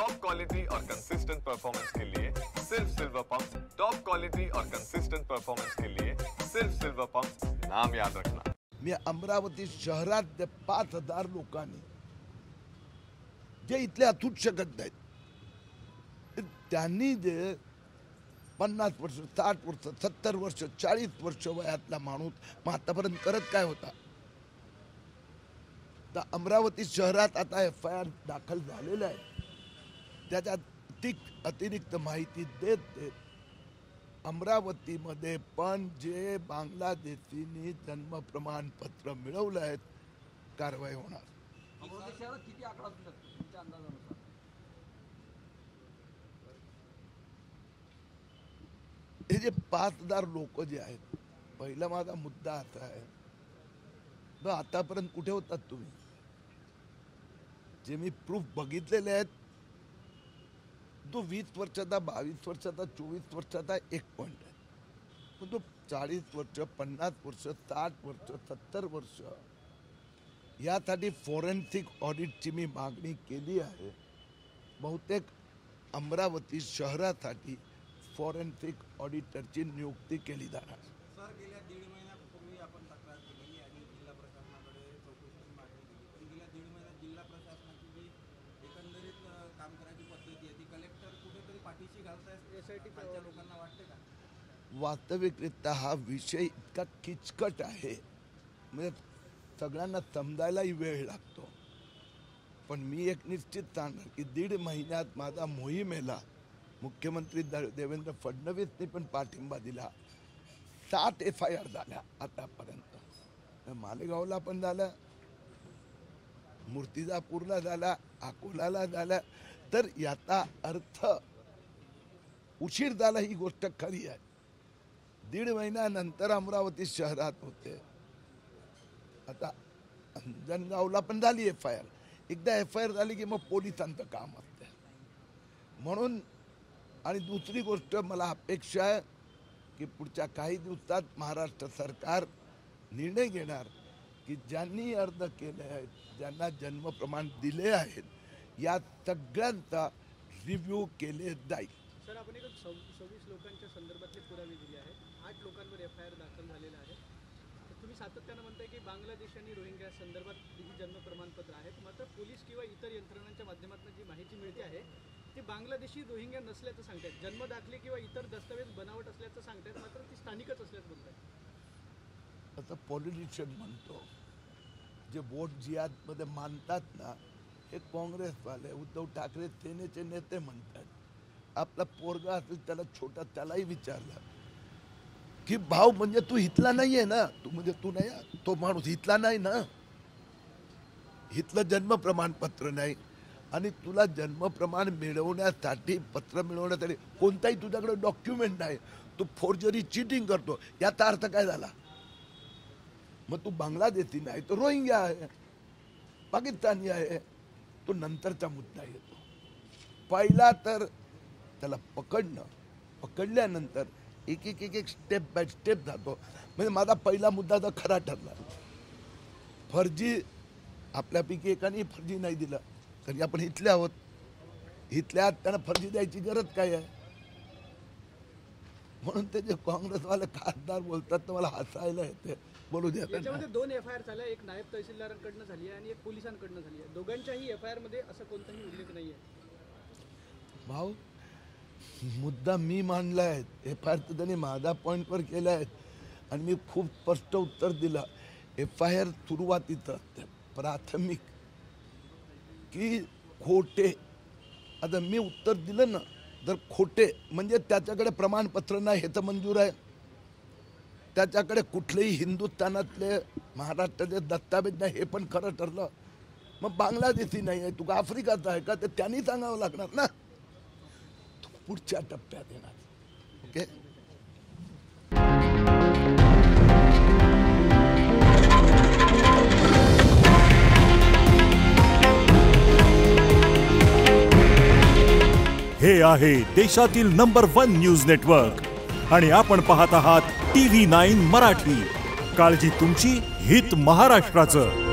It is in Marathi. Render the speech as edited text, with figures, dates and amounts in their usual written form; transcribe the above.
टॉप क्वालिटी और कंसिस्टेंट परफॉर्मेंस के लिए सिर्फ सिल्वर पंप। टॉप क्वालिटी और कंसिस्टेंट परफॉर्मेंस के लिए सिर्फ सिल्वर पंप, नाम याद रखना। मी अमरावती शहरात 5000 लोकांनी जे इथले अथूट शकत नाहीत, त्यांनी जे 50 वर्ष 60 वर्ष 70 वर्ष 40 वर्ष वयातला माणूस मग आतापर्यंत करत काय होता। तर अमरावती शहरात आता FIR दाखल झालेला आहे, त्याच्यात अतिरिक्त माहिती देत अमरावतीमध्ये पण जे बांगलादेशींनी जन्म प्रमाणपत्र मिळवलं आहेत कारवाई होणार। किती आकडा असू शकतो तुमच्या अंदाजानुसार? हे जे 5000 लोक जे आहेत, पहिला माझा मुद्दा असा आहे, तर आतापर्यंत कुठे होतात तुम्ही? जे मी प्रूफ बघितलेले आहेत, तो 20 वर्षाचा 22 वर्षाचा 24 वर्षाचा एक पॉइंट आहे, पण तो 40 वर्ष 50 वर्ष 60 वर्ष 70 वर्ष यासाठी फॉरेन्सिक ऑडिटची मी मागणी केली आहे। बहुतेक अमरावती शहरासाठी फॉरेन्सिक ऑडिटरची नियुक्ती केली जाणार। सर, गेल्या 1.5 महिन्यापूर्वी आपण तक्रार केलेली आणि जिल्हा प्रशासनाकडे चौकशीची मागणी केली, पण गेल्या 1.5 महिन्यात जिल्हा प्रशासनाची जी एकंदरीत काम करायची पद्धती आहे ती कलेक्टर कुठेतरी पाठीशी घालतायत SIT खालच्या लोकांना वाटते का? वास्तविकरित्या हा विषय इतका किचकट आहे, म्हणजे सगळ्यांना समजायलाही वेळ लागतो, पण मी एक निश्चित सांगणार की 1.5 महिन्यात माझा मोहिमेला मुख्यमंत्री देवेंद्र फडणवीसने पण पाठिंबा दिला। 7 FIR झाल्या आतापर्यंत, मालेगावला पण झालं, मूर्तिजापूरला झाला, अकोल्याला झाला, तर याचा अर्थ उशीर झाला ही गोष्ट खरी आहे। 1.5 महिन्यानंतर अमरावती शहरात होते, आता अंजनगावला पण झाली FIR, एकदा FIR झाली की मग पोलिसांचं काम असते म्हणून। आणि दुसरी गोष्ट मला अपेक्षा आहे की पुढच्या काही दिवसात महाराष्ट्र सरकार निर्णय घेणार की ज्यांनी अर्ज केले आहेत, ज्यांना जन्म प्रमाण दिले आहेत, या सगळ्यांचा रिव्ह्यू केले जाईल। सर, आपण एक 26 लोकांच्या संदर्भातले पुरावे दिले आहेत, 8 लोकांवर FIR दाखल झालेला आहे। तुम्ही सातत्यानं म्हणताय की बांगलादेश आणि रोहिंग्या संदर्भात ही जन्म प्रमाणपत्र आहेत, मात्र पोलीस किंवा इतर यंत्रणांच्या माध्यमातून जी माहिती मिळते आहे ती बांगलादेशी रोहिंग्या नसल्याचं सांगतात, जन्म दाखले किंवा इतर दस्तावेज बनावट असल्याचं सांगतात, मात्र ती स्थानिकच असल्याचं बोलतात। आता पॉलिटिशियन म्हणतो, जे वोट जिहादमध्ये मानतात ना, हे काँग्रेसवाले उद्धव ठाकरे सेनेचे नेते म्हणतात। आपला पोरगा असेल त्याला छोटा, त्यालाही विचारलं की भाऊ म्हणजे तू इथला नाहीये ना, तू म्हणजे तू नाही, तो माणूस इथला नाही ना, इथलं जन्म प्रमाणपत्र नाही, आणि तुला जन्म प्रमाण मिळवण्यासाठी पत्र मिळवण्यासाठी कोणताही तुझ्याकडे डॉक्युमेंट नाही, तू फोर्जरी चीटिंग करतो, याचा अर्थ काय झाला? मग तू बांगलादेशी नाही, तो रोहिंग्या आहे, पाकिस्तानी आहे, तो नंतरचा मुद्दा येतो। पहिला तर त्याला पकडल्यानंतर एक स्टेप बाय स्टेप जातो। म्हणजे माझा पहिला मुद्दा तर खरा ठरला, फर्जी आपल्यापैकी एकाने फर्जी नाही दिला, तरी आपण इथले आहोत, इथल्या त्यांना फर्जी द्यायची गरज काय आहे? म्हणून ते जे काँग्रेसवाले खासदार बोलतात तर मला हसायला येते, बोलू द्या। याच्यामध्ये 2 FIR झाल्या, एक नायब तहसीलदारांकडनं झाली आहे आणि एक पोलिसांकडनं झाली आहे, दोघांच्याही FIR मध्ये असं कोणताही उल्लेख नाही आहे। भाऊ, मुद्दा मी मांडला आहे, FIR तर त्यांनी माझा पॉईंटवर केला आहे आणि मी खूप स्पष्ट उत्तर दिलं। FIR सुरुवातीचं असते प्राथमिक की खोटे, आता मी उत्तर दिलं ना, जर खोटे म्हणजे त्याच्याकडे प्रमाणपत्र नाही हे तर मंजूर आहे, त्याच्याकडे कुठलेही हिंदुस्थानातले महाराष्ट्राचे दस्तावेज नाही हे पण खरं ठरलं, मग बांगलादेशी नाही आहे, तुका आफ्रिकाचा आहे का, ते त्यांनी सांगावं लागणार ना, पुढच्या टप्प्यात येणार। ओके, हे आहे देशातील नंबर 1 न्यूज नेटवर्क आणि आपण पाहत आहात TV9 मराठी। काळजी तुमची, हित महाराष्ट्राचं।